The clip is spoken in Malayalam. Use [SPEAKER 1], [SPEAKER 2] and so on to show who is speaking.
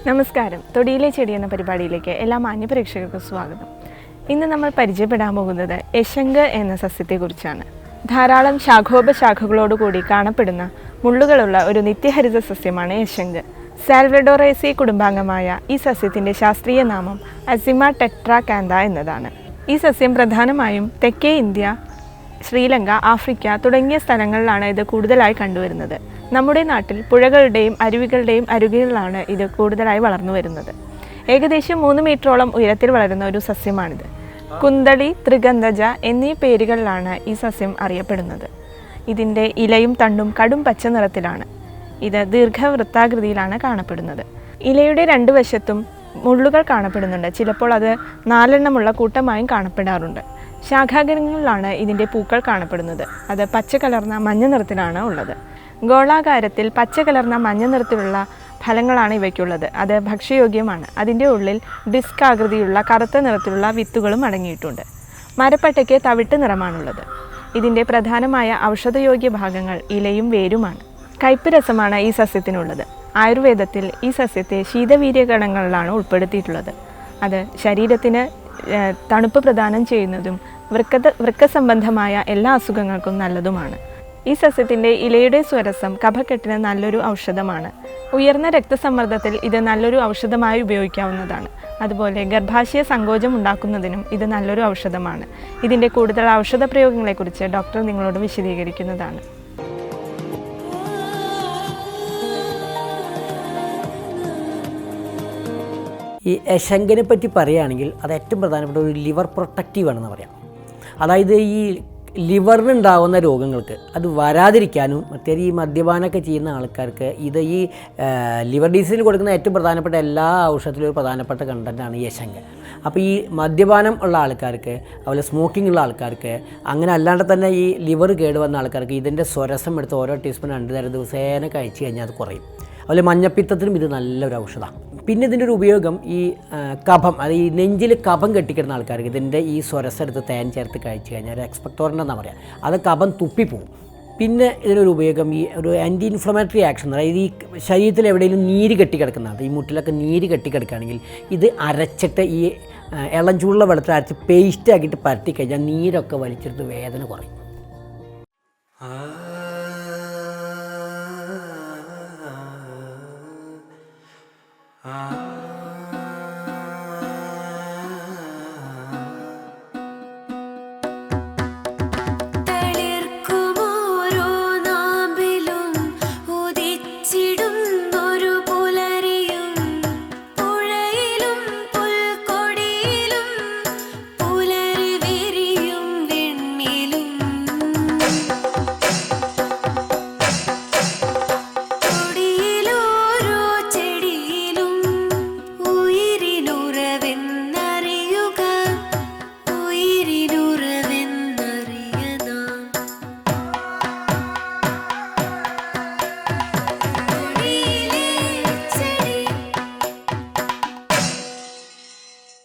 [SPEAKER 1] നമസ്കാരം. തൊടിയിലെ ചെടി എന്ന പരിപാടിയിലേക്ക് എല്ലാ മാന്യപ്രേക്ഷകർക്കും സ്വാഗതം. ഇന്ന് നമ്മൾ പരിചയപ്പെടാൻ പോകുന്നത് യശങ്ക് എന്ന സസ്യത്തെക്കുറിച്ചാണ്. ധാരാളം ശാഖോപശാഖകളോടുകൂടി കാണപ്പെടുന്ന മുള്ളുകളുള്ള ഒരു നിത്യഹരിത സസ്യമാണ് യശങ്ക്. സാൽവഡോറേസി കുടുംബാംഗമായ ഈ സസ്യത്തിൻ്റെ ശാസ്ത്രീയ നാമം അസിമ ടെട്രാകാന്ത എന്നതാണ്. ഈ സസ്യം പ്രധാനമായും തെക്കേ ഇന്ത്യ, ശ്രീലങ്ക, ആഫ്രിക്ക തുടങ്ങിയ സ്ഥലങ്ങളിലാണ് ഇത് കൂടുതലായി കണ്ടുവരുന്നത്. നമ്മുടെ നാട്ടിൽ പുഴകളുടെയും അരുവികളുടെയും അരുകിലാണ് ഇത് കൂടുതലായി വളർന്നു വരുന്നത്. ഏകദേശം 3 മീറ്ററോളം ഉയരത്തിൽ വളരുന്ന ഒരു സസ്യമാണിത്. കുന്തളി, ത്രിഗന്ധജ എന്നീ പേരുകളിലാണ് ഈ സസ്യം അറിയപ്പെടുന്നത്. ഇതിൻ്റെ ഇലയും തണ്ടും കടും പച്ച നിറത്തിലാണ്. ഇത് ദീർഘവൃത്താകൃതിയിലാണ് കാണപ്പെടുന്നത്. ഇലയുടെ 2 വശത്തും മുള്ളുകൾ കാണപ്പെടുന്നുണ്ട്. ചിലപ്പോൾ അത് 4 എണ്ണമുള്ള കൂട്ടമായും കാണപ്പെടാറുണ്ട്. ശാഖാഗ്രങ്ങളിലാണ് ഇതിൻ്റെ പൂക്കൾ കാണപ്പെടുന്നത്. അത് പച്ച കലർന്ന മഞ്ഞ നിറത്തിലാണ് ഉള്ളത്. ഗോളാകാരത്തിൽ പച്ച കലർന്ന മഞ്ഞ നിറത്തിലുള്ള ഫലങ്ങളാണ് ഇവയ്ക്കുള്ളത്. അത് ഭക്ഷ്യയോഗ്യമാണ്. അതിൻ്റെ ഉള്ളിൽ ഡിസ്ക് ആകൃതിയുള്ള കറുത്ത നിറത്തിലുള്ള വിത്തുകളും അടങ്ങിയിട്ടുണ്ട്. മരപ്പട്ടയ്ക്ക് തവിട്ട് നിറമാണുള്ളത്. ഇതിൻ്റെ പ്രധാനമായ ഔഷധയോഗ്യ ഭാഗങ്ങൾ ഇലയും വേരുമാണ്. കയ്പ് രസമാണ് ഈ സസ്യത്തിനുള്ളത്. ആയുർവേദത്തിൽ ഈ സസ്യത്തെ ശീതവീര്യഗണങ്ങളിലാണ് ഉൾപ്പെടുത്തിയിട്ടുള്ളത്. അത് ശരീരത്തിന് തണുപ്പ് പ്രദാനം ചെയ്യുന്നതും വൃക്ക സംബന്ധമായ എല്ലാ അസുഖങ്ങൾക്കും നല്ലതുമാണ്. ഈ സസ്യത്തിൻ്റെ ഇലയുടെ സ്വരസം കഫക്കെട്ടിന് നല്ലൊരു ഔഷധമാണ്. ഉയർന്ന രക്തസമ്മർദ്ദത്തിൽ ഇത് നല്ലൊരു ഔഷധമായി ഉപയോഗിക്കാവുന്നതാണ്. അതുപോലെ ഗർഭാശയ സങ്കോചം ഉണ്ടാക്കുന്നതിനും ഇത് നല്ലൊരു ഔഷധമാണ്. ഇതിൻ്റെ കൂടുതൽ ഔഷധ പ്രയോഗങ്ങളെക്കുറിച്ച് ഡോക്ടർ നിങ്ങളോട് വിശദീകരിക്കുന്നതാണ്.
[SPEAKER 2] ഈ യശങ്കിനെ പറ്റി പറയുകയാണെങ്കിൽ അത് ഏറ്റവും പ്രധാനപ്പെട്ട ഒരു ലിവർ പ്രൊട്ടക്റ്റീവ് ആണെന്ന് പറയാം. അതായത് ഈ ലിവറിനുണ്ടാകുന്ന രോഗങ്ങൾക്ക് അത് വരാതിരിക്കാനും മറ്റേ ഈ മദ്യപാനമൊക്കെ ചെയ്യുന്ന ആൾക്കാർക്ക് ഇത് ഈ ലിവർ ഡിസീസിന് കൊടുക്കുന്ന ഏറ്റവും പ്രധാനപ്പെട്ട എല്ലാ ഔഷധത്തിലും ഒരു പ്രധാനപ്പെട്ട കണ്ടൻറ്റാണ് ഈ യശങ്ക്. അപ്പോൾ ഈ മദ്യപാനം ഉള്ള ആൾക്കാർക്ക്, അതുപോലെ സ്മോക്കിംഗ് ഉള്ള ആൾക്കാർക്ക്, അങ്ങനെ അല്ലാണ്ട് തന്നെ ഈ ലിവർ കേടുവന്ന ആൾക്കാർക്ക് ഇതിൻ്റെ സ്വരസം എടുത്ത് ഓരോ ടീസ്പൂൺ 2 നേരം ദിവസേന കഴിച്ച് കഴിഞ്ഞാൽ അത് കുറയും. അതുപോലെ മഞ്ഞപ്പിത്തത്തിനും ഇത് നല്ലൊരു ഔഷധമാണ്. പിന്നെ ഇതിൻ്റെ ഒരു ഉപയോഗം ഈ കഫം, അത് ഈ നെഞ്ചിൽ കഫം കെട്ടിക്കിടുന്ന ആൾക്കാർക്ക് ഇതിൻ്റെ ഈ സ്വരസം എടുത്ത് തേൻ ചേർത്ത് കഴിച്ച് കഴിഞ്ഞാൽ എക്സ്പെക്ടോറൻ്റെന്നാണ് പറയുക, അത് കഫം തുപ്പിപ്പോവും. പിന്നെ ഇതിനൊരു ഉപയോഗം ഈ ഒരു ആൻറ്റി ഇൻഫ്ലമേറ്ററി ആക്ഷൻ, അതായത് ഈ ശരീരത്തിൽ എവിടെയെങ്കിലും നീര് കെട്ടിക്കിടക്കുന്നതാണ്, ഈ മുട്ടിലൊക്കെ നീര് കെട്ടിക്കിടക്കുകയാണെങ്കിൽ ഇത് അരച്ചിട്ട് ഈ ഇളം ചൂടുള്ള വെള്ളത്തിൽ അരച്ച് പേസ്റ്റ് ആക്കിയിട്ട് പരട്ടി കഴിഞ്ഞാൽ നീരൊക്കെ വലിച്ചെടുത്ത് വേദന കുറയും.